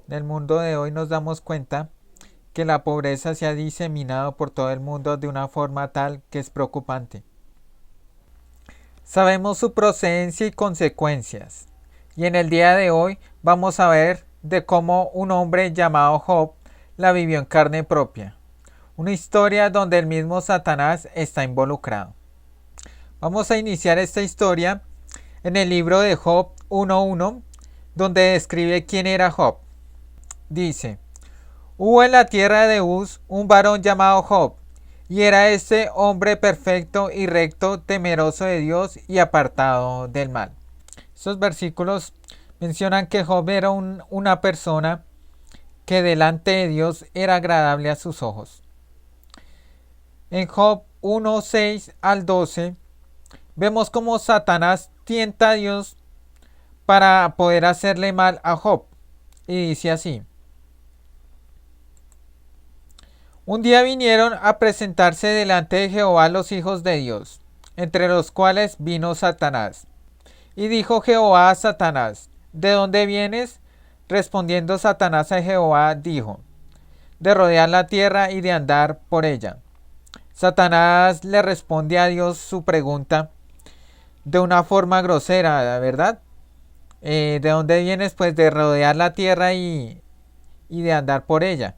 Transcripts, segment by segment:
del mundo de hoy nos damos cuenta que la pobreza se ha diseminado por todo el mundo de una forma tal que es preocupante. Sabemos su procedencia y consecuencias, y en el día de hoy vamos a ver de cómo un hombre llamado Job la vivió en carne propia, una historia donde el mismo Satanás está involucrado. Vamos a iniciar esta historia en el libro de Job 1.1, donde describe quién era Job. Dice: hubo en la tierra de Uz un varón llamado Job, y era este hombre perfecto y recto, temeroso de Dios y apartado del mal. Estos versículos mencionan que Job era una persona que delante de Dios era agradable a sus ojos. En Job 1:6 al 12 vemos cómo Satanás tienta a Dios para poder hacerle mal a Job. Y dice así: un día vinieron a presentarse delante de Jehová los hijos de Dios, entre los cuales vino Satanás. Y dijo Jehová a Satanás: ¿de dónde vienes? Respondiendo Satanás a Jehová, dijo: de rodear la tierra y de andar por ella. Satanás le responde a Dios su pregunta de una forma grosera, ¿verdad? ¿De dónde vienes? Pues de rodear la tierra y de andar por ella.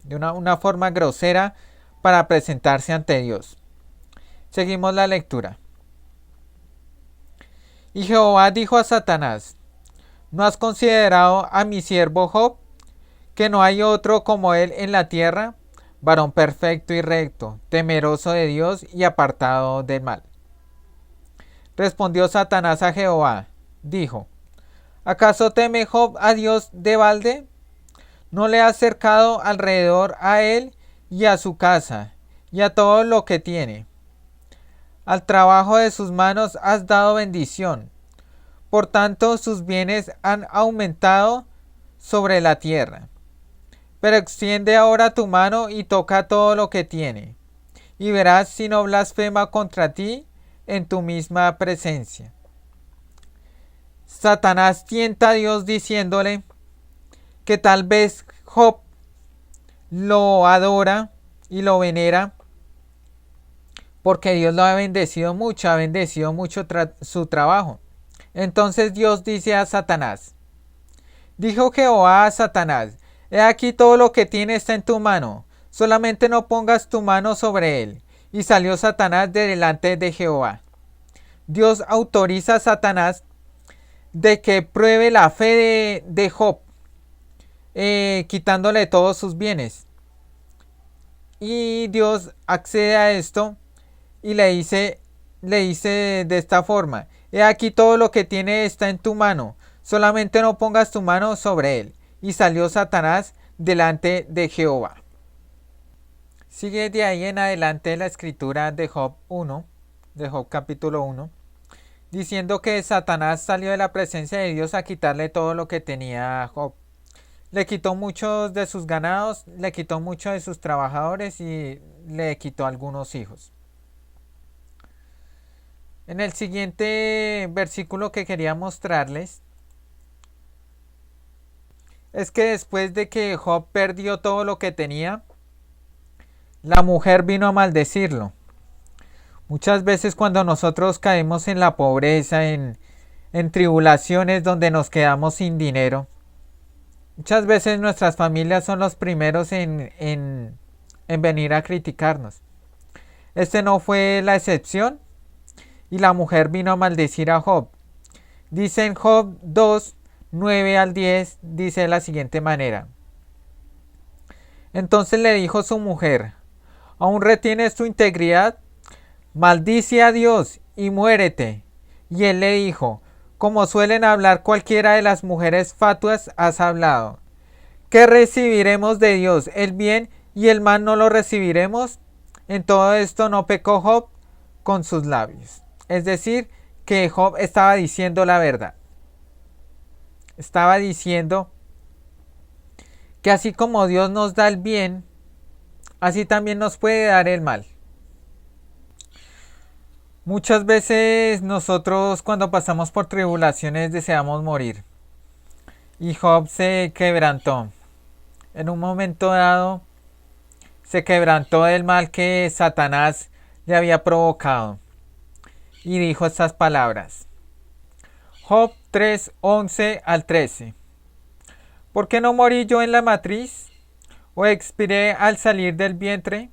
De una forma grosera para presentarse ante Dios. Seguimos la lectura. Y Jehová dijo a Satanás: ¿no has considerado a mi siervo Job, que no hay otro como él en la tierra, varón perfecto y recto, temeroso de Dios y apartado del mal? Respondió Satanás a Jehová, dijo: ¿acaso teme Job a Dios de balde? ¿No le has cercado alrededor a él y a su casa y a todo lo que tiene? Al trabajo de sus manos has dado bendición. Por tanto, sus bienes han aumentado sobre la tierra. Pero extiende ahora tu mano y toca todo lo que tiene, y verás si no blasfema contra ti en tu misma presencia. Satanás tienta a Dios diciéndole que tal vez Job lo adora y lo venera porque Dios lo ha bendecido mucho su trabajo. Entonces Dios dice a Satanás: dijo Jehová a Satanás: he aquí todo lo que tiene está en tu mano, solamente no pongas tu mano sobre él. Y salió Satanás de delante de Jehová. Dios autoriza a Satanás de que pruebe la fe de Job, quitándole todos sus bienes. Y Dios accede a esto y le dice de esta forma: he aquí todo lo que tiene está en tu mano, solamente no pongas tu mano sobre él. Y salió Satanás delante de Jehová. Sigue de ahí en adelante la escritura de Job 1, de Job capítulo 1, diciendo que Satanás salió de la presencia de Dios a quitarle todo lo que tenía Job. Le quitó muchos de sus ganados, le quitó muchos de sus trabajadores y le quitó algunos hijos. En el siguiente versículo que quería mostrarles es que después de que Job perdió todo lo que tenía, la mujer vino a maldecirlo. Muchas veces cuando nosotros caemos en la pobreza, en tribulaciones donde nos quedamos sin dinero, muchas veces nuestras familias son los primeros en venir a criticarnos. Este no fue la excepción y la mujer vino a maldecir a Job. Dice en Job 2, 9 al 10, dice de la siguiente manera: entonces le dijo su mujer: ¿aún retienes tu integridad? Maldice a Dios y muérete. Y él le dijo: como suelen hablar cualquiera de las mujeres fatuas, has hablado. ¿Qué recibiremos de Dios? ¿El bien y el mal no lo recibiremos? En todo esto no pecó Job con sus labios. Es decir, que Job estaba diciendo la verdad. Estaba diciendo que así como Dios nos da el bien, así también nos puede dar el mal. Muchas veces nosotros cuando pasamos por tribulaciones deseamos morir. Y Job se quebrantó. en un momento dado se quebrantó del mal que Satanás le había provocado y dijo estas palabras. Job 3, 11 al 13. ¿Por qué no morí yo en la matriz? ¿O expiré al salir del vientre?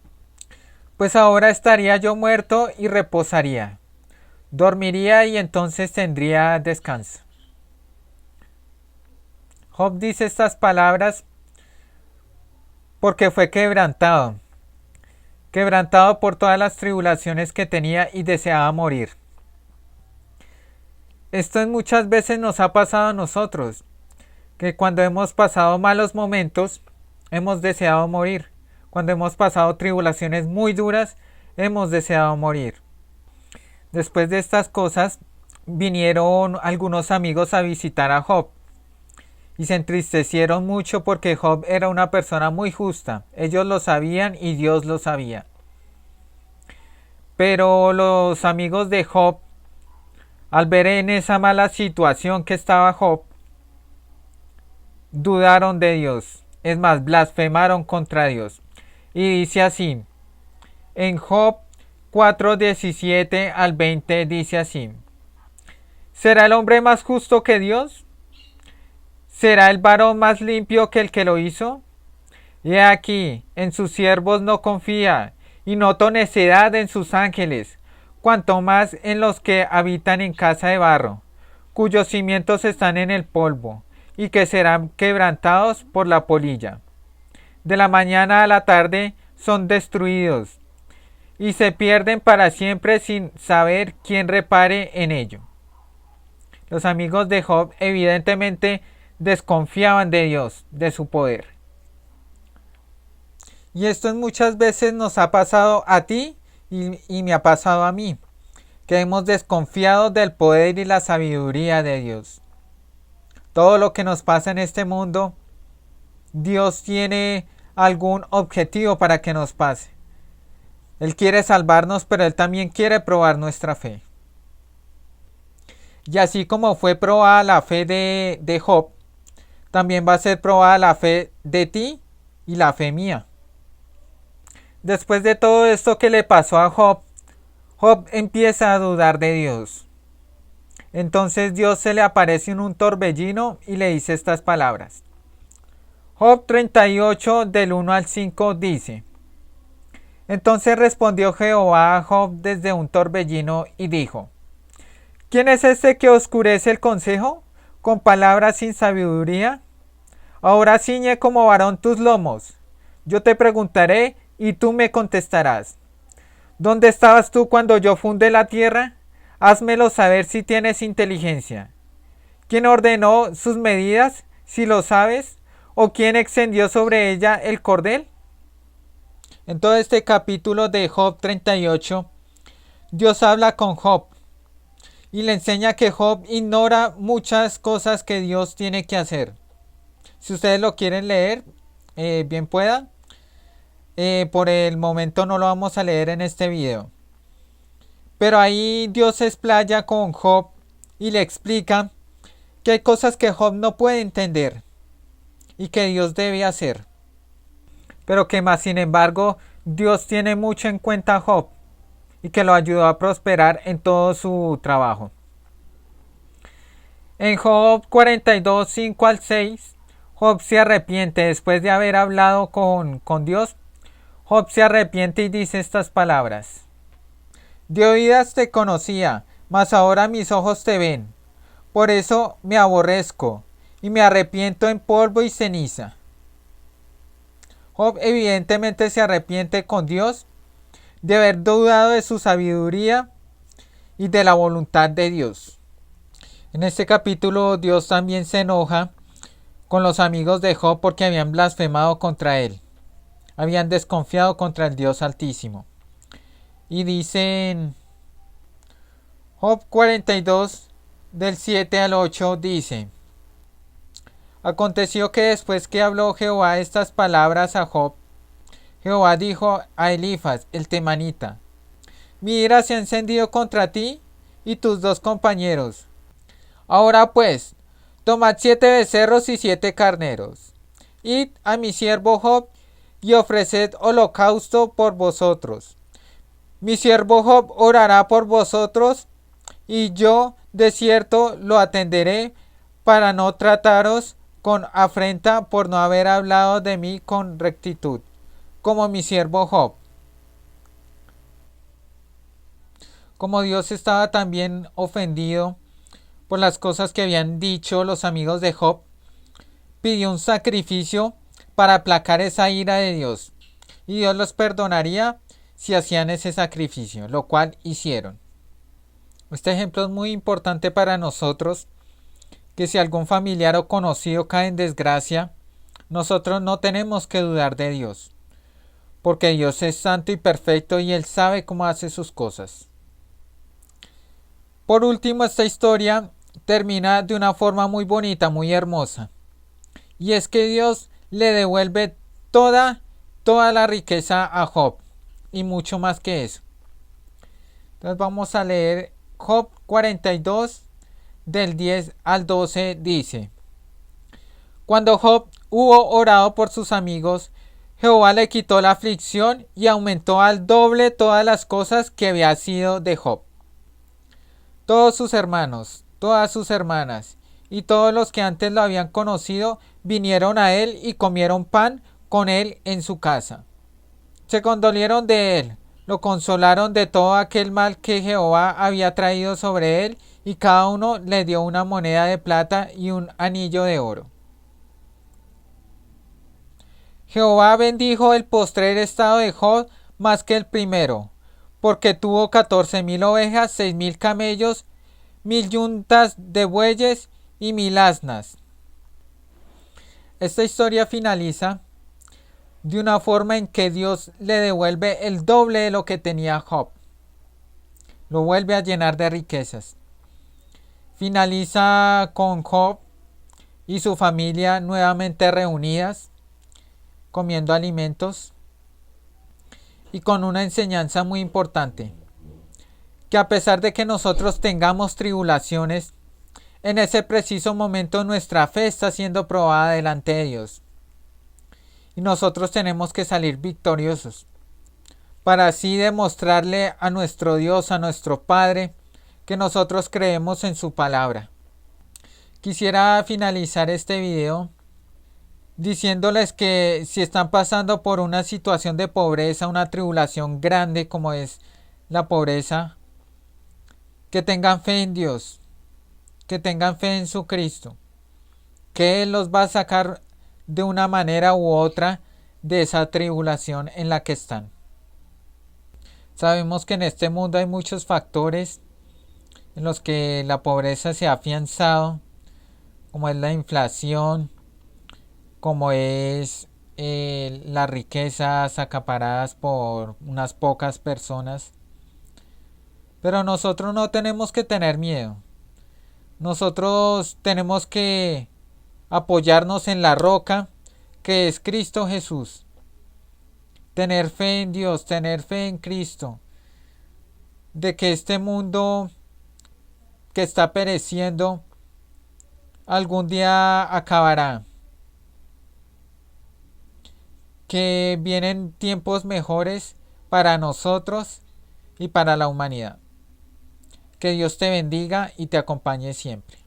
Pues ahora estaría yo muerto y reposaría. Dormiría y entonces tendría descanso. Job dice estas palabras porque fue quebrantado por todas las tribulaciones que tenía y deseaba morir. Esto muchas veces nos ha pasado a nosotros, que cuando hemos pasado malos momentos, hemos deseado morir. Cuando hemos pasado tribulaciones muy duras, hemos deseado morir. Después de estas cosas, vinieron algunos amigos a visitar a Job y se entristecieron mucho porque Job era una persona muy justa. Ellos lo sabían y Dios lo sabía. Pero los amigos de Job, al ver en esa mala situación que estaba Job, dudaron de Dios. Es más, blasfemaron contra Dios. Y dice así, en Job 4:17 al 20 dice así: ¿será el hombre más justo que Dios? ¿Será el varón más limpio que el que lo hizo? He aquí, en sus siervos no confía, y notó necedad en sus ángeles, cuanto más en los que habitan en casa de barro, cuyos cimientos están en el polvo, y que serán quebrantados por la polilla. De la mañana a la tarde son destruidos, y se pierden para siempre sin saber quién repare en ello. Los amigos de Job evidentemente desconfiaban de Dios, de su poder. Y esto muchas veces nos ha pasado a ti y me ha pasado a mí, que hemos desconfiado del poder y la sabiduría de Dios. Todo lo que nos pasa en este mundo, Dios tiene algún objetivo para que nos pase. Él quiere salvarnos, pero Él también quiere probar nuestra fe. Y así como fue probada la fe de Job, también va a ser probada la fe de ti y la fe mía. Después de todo esto que le pasó a Job, Job empieza a dudar de Dios. Entonces Dios se le aparece en un torbellino y le dice estas palabras. Job 38 del 1 al 5 dice: entonces respondió Jehová a Job desde un torbellino y dijo: ¿quién es este que oscurece el consejo con palabras sin sabiduría? Ahora ciñe como varón tus lomos. Yo te preguntaré y tú me contestarás. ¿Dónde estabas tú cuando yo fundé la tierra? Házmelo saber si tienes inteligencia. ¿Quién ordenó sus medidas, si lo sabes? ¿O quién extendió sobre ella el cordel? En todo este capítulo de Job 38, Dios habla con Job y le enseña que Job ignora muchas cosas que Dios tiene que hacer. Si ustedes lo quieren leer, bien puedan. Por el momento no lo vamos a leer en este video. Pero ahí Dios se explaya con Job y le explica que hay cosas que Job no puede entender y que Dios debe hacer. Pero que más sin embargo Dios tiene mucho en cuenta a Job y que lo ayudó a prosperar en todo su trabajo. En Job 42, 5 al 6, Job se arrepiente después de haber hablado con Dios. Job se arrepiente y dice estas palabras. De oídas te conocía, mas ahora mis ojos te ven. Por eso me aborrezco y me arrepiento en polvo y ceniza. Job evidentemente se arrepiente con Dios de haber dudado de su sabiduría y de la voluntad de Dios. En este capítulo Dios también se enoja con los amigos de Job porque habían blasfemado contra él. Habían desconfiado contra el Dios Altísimo. Y dicen, Job 42 del 7 al 8 dice: aconteció que después que habló Jehová estas palabras a Job, Jehová dijo a Elifaz el temanita: mi ira se ha encendido contra ti y tus dos compañeros. Ahora pues, tomad 7 becerros y 7 carneros, id a mi siervo Job y ofreced holocausto por vosotros. Mi siervo Job orará por vosotros, y yo de cierto lo atenderé, para no trataros con afrenta por no haber hablado de mí con rectitud, como mi siervo Job. Como Dios estaba también ofendido por las cosas que habían dicho los amigos de Job, pidió un sacrificio para aplacar esa ira de Dios, y Dios los perdonaría si hacían ese sacrificio, lo cual hicieron. Este ejemplo es muy importante para nosotros, que si algún familiar o conocido cae en desgracia, nosotros no tenemos que dudar de Dios, porque Dios es santo y perfecto y Él sabe cómo hace sus cosas. Por último, esta historia termina de una forma muy bonita, muy hermosa, y es que Dios le devuelve toda la riqueza a Job, y mucho más que eso. Entonces vamos a leer Job 42, del 10 al 12, dice: Cuando Job hubo orado por sus amigos, Jehová le quitó la aflicción y aumentó al doble todas las cosas que había sido de Job. Todos sus hermanos, todas sus hermanas y todos los que antes lo habían conocido vinieron a él y comieron pan con él en su casa. Se condolieron de él, lo consolaron de todo aquel mal que Jehová había traído sobre él, y cada uno le dio una moneda de plata y un anillo de oro. Jehová bendijo el postrer estado de Job más que el primero, porque tuvo 14,000 ovejas, 6,000 camellos, 1,000 yuntas de bueyes y 1,000 asnas. Esta historia finaliza de una forma en que Dios le devuelve el doble de lo que tenía Job. Lo vuelve a llenar de riquezas. Finaliza con Job y su familia nuevamente reunidas, comiendo alimentos, y con una enseñanza muy importante, que a pesar de que nosotros tengamos tribulaciones, en ese preciso momento nuestra fe está siendo probada delante de Dios. Y nosotros tenemos que salir victoriosos, para así demostrarle a nuestro Dios, a nuestro Padre, que nosotros creemos en su palabra. Quisiera finalizar este video diciéndoles que si están pasando por una situación de pobreza, una tribulación grande como es la pobreza, que tengan fe en Dios, que tengan fe en su Cristo, que Él los va a sacar de una manera u otra de esa tribulación en la que están. Sabemos que en este mundo hay muchos factores en los que la pobreza se ha afianzado, como es la inflación, como es las riquezas acaparadas por unas pocas personas. Pero nosotros no tenemos que tener miedo. Nosotros tenemos que apoyarnos en la roca que es Cristo Jesús. Tener fe en Dios, tener fe en Cristo, de que este mundo que está pereciendo algún día acabará, que vienen tiempos mejores para nosotros y para la humanidad. Que Dios te bendiga y te acompañe siempre.